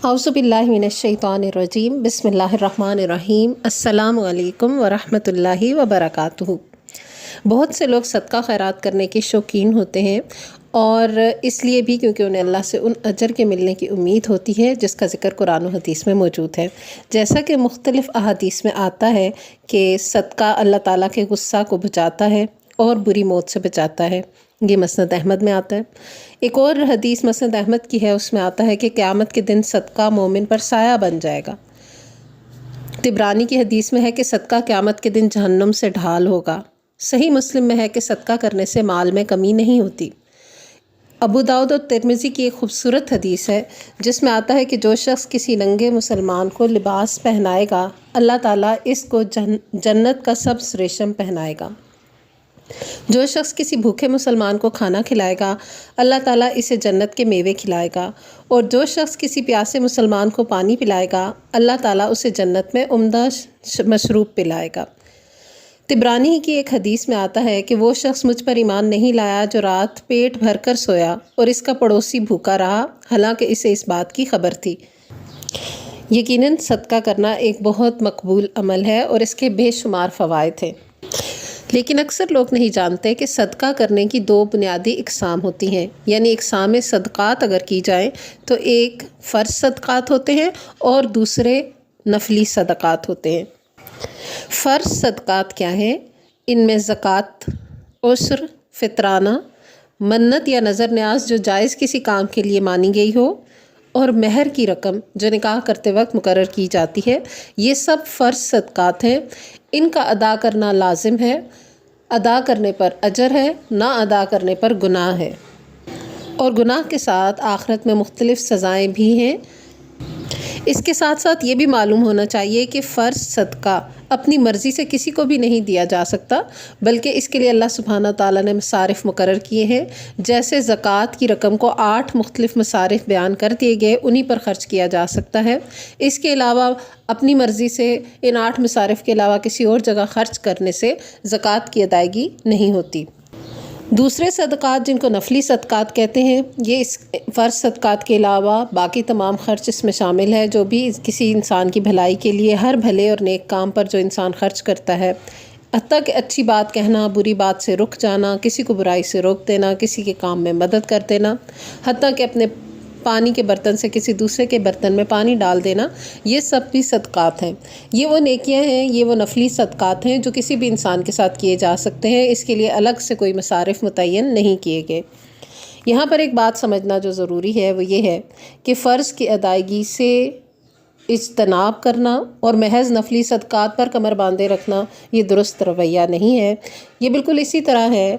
اعوذ باللہ من الشیطان الرجیم بسم اللہ الرحمن الرحیم السلام علیکم ورحمۃ اللہ وبرکاتہ۔ بہت سے لوگ صدقہ خیرات کرنے کے شوقین ہوتے ہیں، اور اس لیے بھی کیونکہ انہیں اللہ سے ان اجر کے ملنے کی امید ہوتی ہے جس کا ذکر قرآن و حدیث میں موجود ہے۔ جیسا کہ مختلف احادیث میں آتا ہے کہ صدقہ اللہ تعالیٰ کے غصہ کو بچاتا ہے اور بری موت سے بچاتا ہے، یہ مسند احمد میں آتا ہے۔ ایک اور حدیث مسند احمد کی ہے، اس میں آتا ہے کہ قیامت کے دن صدقہ مومن پر سایہ بن جائے گا۔ طبرانی کی حدیث میں ہے کہ صدقہ قیامت کے دن جہنم سے ڈھال ہوگا۔ صحیح مسلم میں ہے کہ صدقہ کرنے سے مال میں کمی نہیں ہوتی۔ ابو داؤد اور ترمذی کی ایک خوبصورت حدیث ہے جس میں آتا ہے کہ جو شخص کسی ننگے مسلمان کو لباس پہنائے گا، اللہ تعالیٰ اس کو جنت کا سبز ریشم پہنائے گا۔ جو شخص کسی بھوکے مسلمان کو کھانا کھلائے گا، اللہ تعالیٰ اسے جنت کے میوے کھلائے گا، اور جو شخص کسی پیاسے مسلمان کو پانی پلائے گا، اللہ تعالیٰ اسے جنت میں عمدہ مشروب پلائے گا۔ طبرانی کی ایک حدیث میں آتا ہے کہ وہ شخص مجھ پر ایمان نہیں لایا جو رات پیٹ بھر کر سویا اور اس کا پڑوسی بھوکا رہا، حالانکہ اسے اس بات کی خبر تھی۔ یقیناً صدقہ کرنا ایک بہت مقبول عمل ہے اور اس کے بے شمار فوائد ہیں، لیکن اکثر لوگ نہیں جانتے کہ صدقہ کرنے کی دو بنیادی اقسام ہوتی ہیں، یعنی اقسام صدقات اگر کی جائیں تو ایک فرض صدقات ہوتے ہیں اور دوسرے نفلی صدقات ہوتے ہیں۔ فرض صدقات کیا ہیں؟ ان میں زکوٰۃ، عشر، فطرانہ، منت یا نظر نیاز جو جائز کسی کام کے لیے مانی گئی ہو، اور مہر کی رقم جو نکاح کرتے وقت مقرر کی جاتی ہے، یہ سب فرض صدقات ہیں۔ ان کا ادا کرنا لازم ہے، ادا کرنے پر اجر ہے، نہ ادا کرنے پر گناہ ہے، اور گناہ کے ساتھ آخرت میں مختلف سزائیں بھی ہیں۔ اس کے ساتھ ساتھ یہ بھی معلوم ہونا چاہیے کہ فرض صدقہ اپنی مرضی سے کسی کو بھی نہیں دیا جا سکتا، بلکہ اس کے لیے اللہ سبحانہ تعالیٰ نے مصارف مقرر کیے ہیں۔ جیسے زکوٰۃ کی رقم کو 8 مختلف مصارف بیان کر دیے گئے، انہی پر خرچ کیا جا سکتا ہے۔ اس کے علاوہ اپنی مرضی سے ان 8 مصارف کے علاوہ کسی اور جگہ خرچ کرنے سے زکوٰۃ کی ادائیگی نہیں ہوتی۔ دوسرے صدقات جن کو نفلی صدقات کہتے ہیں، یہ اس فرض صدقات کے علاوہ باقی تمام خرچ اس میں شامل ہے جو بھی کسی انسان کی بھلائی کے لیے ہر بھلے اور نیک کام پر جو انسان خرچ کرتا ہے، حتیٰ کہ اچھی بات کہنا، بری بات سے رک جانا، کسی کو برائی سے روک دینا، کسی کے کام میں مدد کر دینا، حتیٰ کہ اپنے پانی کے برتن سے کسی دوسرے کے برتن میں پانی ڈال دینا، یہ سب بھی صدقات ہیں۔ یہ وہ نیکیاں ہیں، یہ وہ نفلی صدقات ہیں جو کسی بھی انسان کے ساتھ کیے جا سکتے ہیں، اس کے لیے الگ سے کوئی مصارف متعین نہیں کیے گئے۔ یہاں پر ایک بات سمجھنا جو ضروری ہے وہ یہ ہے کہ فرض کی ادائیگی سے اجتناب کرنا اور محض نفلی صدقات پر کمر باندھے رکھنا یہ درست رویہ نہیں ہے۔ یہ بالکل اسی طرح ہے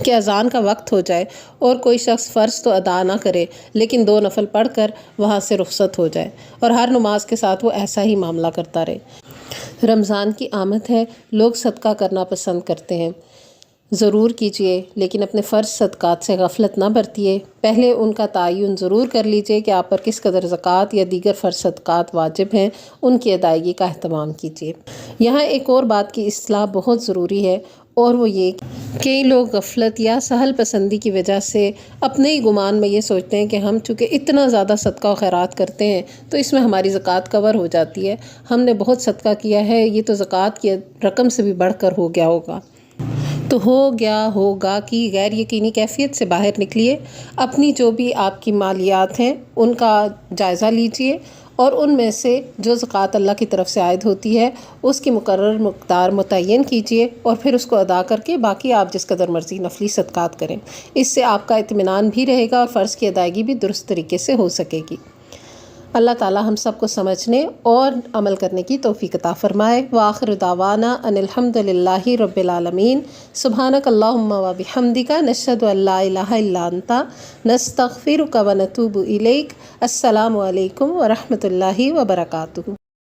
کہ اذان کا وقت ہو جائے اور کوئی شخص فرض تو ادا نہ کرے لیکن 2 نفل پڑھ کر وہاں سے رخصت ہو جائے، اور ہر نماز کے ساتھ وہ ایسا ہی معاملہ کرتا رہے۔ رمضان کی آمد ہے، لوگ صدقہ کرنا پسند کرتے ہیں، ضرور کیجئے، لیکن اپنے فرض صدقات سے غفلت نہ برتیے۔ پہلے ان کا تعین ضرور کر لیجئے کہ آپ پر کس قدر زکوٰۃ یا دیگر فرض صدقات واجب ہیں، ان کی ادائیگی کا اہتمام کیجئے۔ یہاں ایک اور بات کی اصلاح بہت ضروری ہے، اور وہ یہ کہ کئی لوگ غفلت یا سہل پسندی کی وجہ سے اپنے ہی گمان میں یہ سوچتے ہیں کہ ہم چونکہ اتنا زیادہ صدقہ و خیرات کرتے ہیں تو اس میں ہماری زکوٰۃ کور ہو جاتی ہے، ہم نے بہت صدقہ کیا ہے، یہ تو زکوٰۃ کی رقم سے بھی بڑھ کر ہو گیا ہوگا۔ تو ہو گیا ہوگا کی غیر یقینی کیفیت سے باہر نکلیے، اپنی جو بھی آپ کی مالیات ہیں ان کا جائزہ لیجئے، اور ان میں سے جو زکوٰۃ اللہ کی طرف سے عائد ہوتی ہے اس کی مقرر مقدار متعین کیجئے، اور پھر اس کو ادا کر کے باقی آپ جس قدر مرضی نفلی صدقات کریں۔ اس سے آپ کا اطمینان بھی رہے گا اور فرض کی ادائیگی بھی درست طریقے سے ہو سکے گی۔ اللہ تعالیٰ ہم سب کو سمجھنے اور عمل کرنے کی توفیق عطا فرمائے۔ وآخر دعوانا ان الحمد للہ رب العالمین۔ سبحانک اللہم و بحمدک، نشہد ان لا الہ الا انت، نستغفرک و نتوب الیک۔ السلام علیکم ورحمۃ اللہ وبرکاتہ۔